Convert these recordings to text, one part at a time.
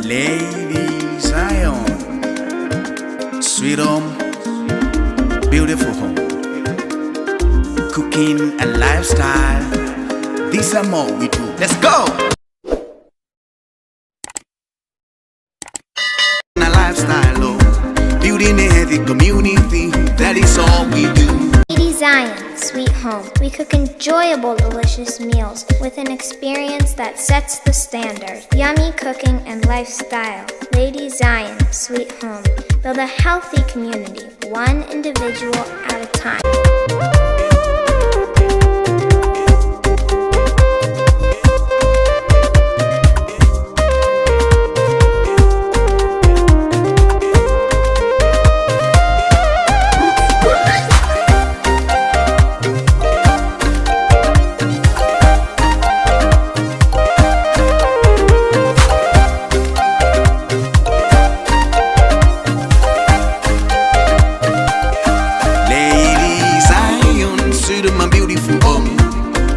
Ladyzion, Sweethome, beautiful home, cooking and lifestyle. These are more we do. Let's go. A lifestyle, oh, building a healthy community. That is all we do. Ladyzion, Sweet Home. We cook enjoyable, delicious meals with an experience that sets the standard. Yummy cooking and lifestyle. Ladyzion, Sweet Home. Build a healthy community, one individual at a time.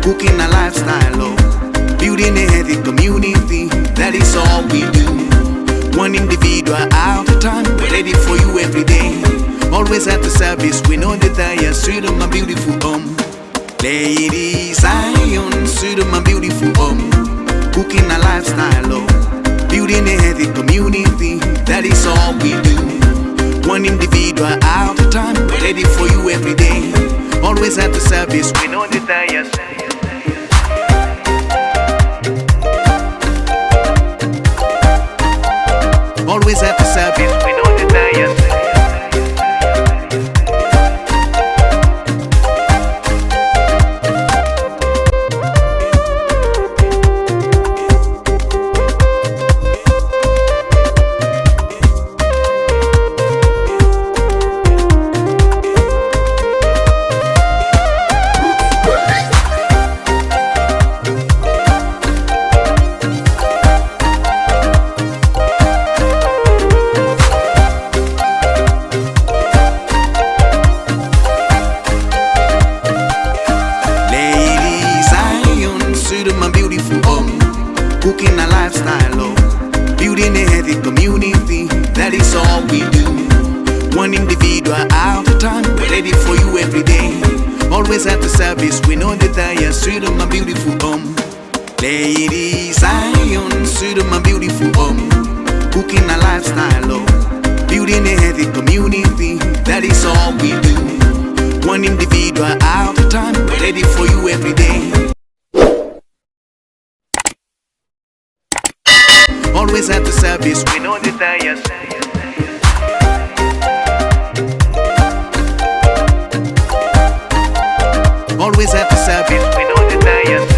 Cooking a lifestyle, oh, building a healthy community. That is all we do. One individual at a time. We're ready for you every day. Always at the service. We know that I am Sweethome, my beautiful home. Ladyzion, Sweethome, my beautiful home. Cooking a lifestyle, oh, building a healthy community. That is all we do. One individual at a time. We're ready for you every day. Always at the service. We know that I am. Always at the service, we know the diet. My beautiful home, cooking a lifestyle, oh, building a healthy community. That is all we do. One individual at a time. We're ready for you every day. Always at the service. We know that I am Sweethome, my beautiful home. Ladyzion, Sweethome, my beautiful home, cooking a lifestyle, oh, building a healthy community. That is all we do. One individual at a time. We're ready for you every day. Always at the service, we know the diet. Always at the service, we know the diet.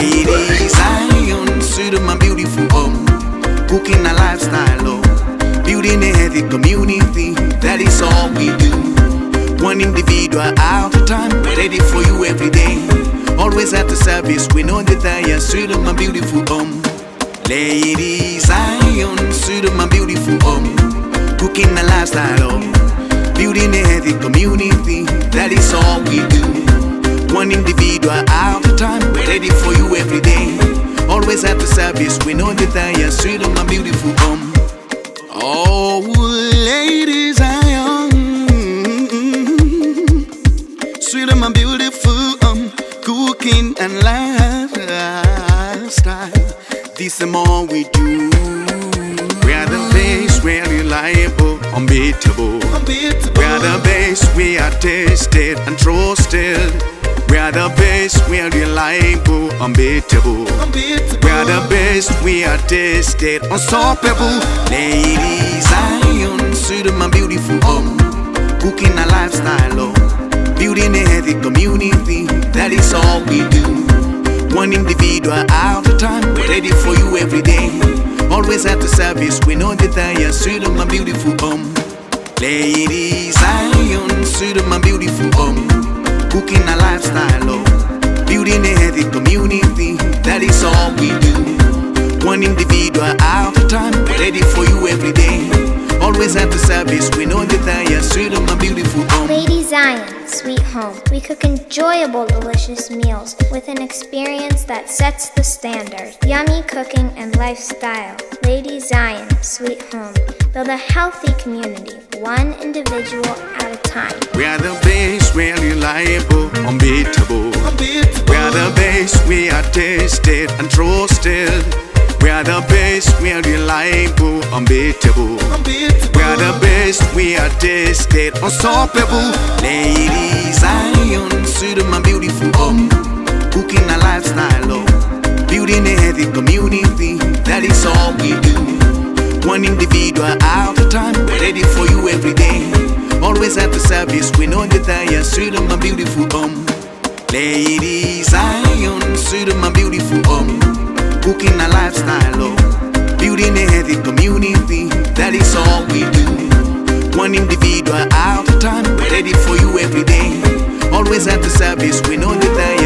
Ladyzion, Sweethome, my beautiful home, cooking a lifestyle, oh, building a healthy community. That is all we do. One individual at a time. We're ready for you every day. Always at the service. We know that I am Sweethome, my beautiful home. Ladyzion, Sweethome, my beautiful home, cooking a lifestyle, oh, building a healthy community. That is all we do. One individual at a time. We're ready for you every day. Always at the service. We know that I am Sweethome, my beautiful home. Oh, Ladyzion, Sweethome, my beautiful cooking and lifestyle. This is more we do. We are the best, we are reliable, unbeatable. We are the best, we are tested and trusted. We are the best, we are reliable, unbeatable. We are the best, we are tested, unstoppable. Ladyzion, Sweethome, my beautiful home, cooking a lifestyle, oh, building a healthy community. That is all we do. One individual at a time. We're ready for you every day. Always at the service. We know that I am Sweethome, my beautiful home. Ladyzion, Sweethome, my beautiful home, cooking a lifestyle, oh, building a healthy community. That is all we do. One individual at a time. We're ready for you every day. Always at the service. We know that I am Sweethome, my beautiful home. Ladyzion, Sweet Home. We cook enjoyable, delicious meals with an experience that sets the standard. Yummy cooking and lifestyle. Ladyzion, Sweet Home. Build a healthy community, one individual at a time. We are the best, we're reliable, unbeatable. We are the best, we are tested and trusted. We are the best, we are reliable, unbeatable. We are the best, we are tested, unstoppable. Ladyzion, Sweethome, my beautiful home. Cooking a lifestyle, oh. Building a healthy community, that is all we do. One individual at a time, we're ready for you every day. Always at the service, we know the tire. Sweethome, my beautiful home. Ladyzion, Sweethome, my beautiful home. Cooking a lifestyle, oh. Building a healthy community, that is all we do. One individual at a time, we're ready for you every day. Always at the service, we know the tire.